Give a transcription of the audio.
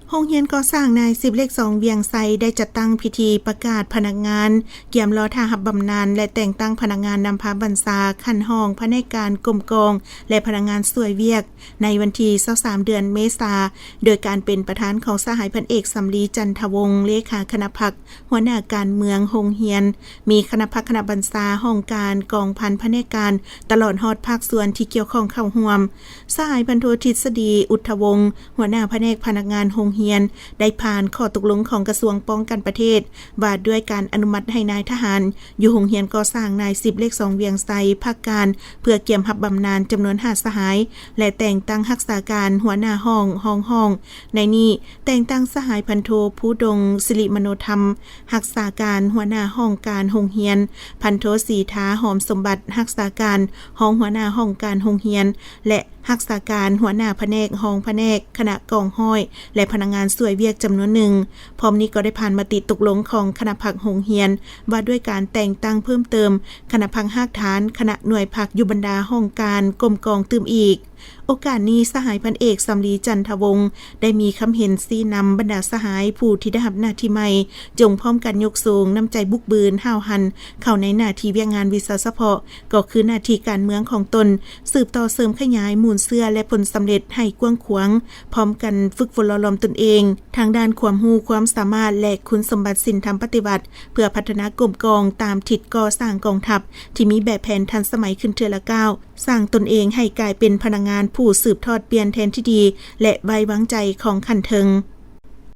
โรงเรียนก่อสร้างนาย10เลข2เวียงไซได้จัดตั้งพิธีประกาศพนักงานเกี่ยมรอท่ารับบำนาญและแต่งตั้งพนักงานนำพาบรรษาขั้นห้องแผนกการกรมกองและพนักงานสวยเวียกในวันที่23เดือนเมษายนโดยการเป็นประธานของสหายพันเอกสำลีจันทวงศ์เลขาคณะพรรคหัวหน้าการเมืองโรงเรียนมีคณะพรรคคณะบรรษาห้องการกองพันแผนกการตลอดฮอดภาคส่วนที่เกี่ยวข้องเข้าร่วมสหายพันโททฤษฎีอุทธวงศ์หัวหน้าแผนกพนักงานโรงเรียนได้ผ่านข้อตกลงของกระทรวงป้องกันประเทศว่าด้วยการอนุมัติให้นายทหารอยู่โรงเรียนก่อสร้างนาย10เลข2เวียงไซภาคการเพื่อเกี่ยมรับบำนาญจำนวน5สหายและแต่งตั้งรักษาการหัวหน้าห้องในนี้แต่งตั้งสหายพันโทผู้ดงศิริมโนธรรมรักษาการหัวหน้าห้องการโรงเรียนพันโทสีท้าหอมสมบัติรักษาการห้องหัวหน้าห้องการโรงเรียนและรักษาการหัวหน้าแผนกห้องแผนกคณะกองห้อยและพนักงานสวยเวียกจำนวนหนึ่งพร้อมนี้ก็ได้ผ่านมติตกลงของคณะพรรคโรงเรียนว่าด้วยการแต่งตั้งเพิ่มเติมคณะพรรคภาคฐานคณะหน่วยพรรคอยู่บรรดาห้องการกรมกองตืมอีกโอกาสนี้สหายพันเอกสำลีจันทวงศ์ได้มีคำเห็นซี้นำบรรดาสหายผู้ที่ได้รับหน้าที่ใหม่จงพร้อมกันยกสูงน้ำใจบุกบืนห้าวหันเข้าในหน้าที่เวียกงานวิสาสะเพาะก็คือหน้าที่การเมืองของตนสืบต่อเสริมขยายมูลเสื้อและผลสำเร็จให้กว้างขวางพร้อมกันฝึกฝนหล่อหลอมตนเองทางด้านความรู้ความสามารถและคุณสมบัติศีลธรรมปฏิบัติเพื่อพัฒนากรมกองตามทิศก่อสร้างกองทัพที่มีแบบแผนทันสมัยขึ้นเทื่อละก้าวสร้างตนเองให้กลายเป็นพนักงานผู้สืบทอดเปลี่ยนแทนที่ดีและไว้วางใจของขันเทิง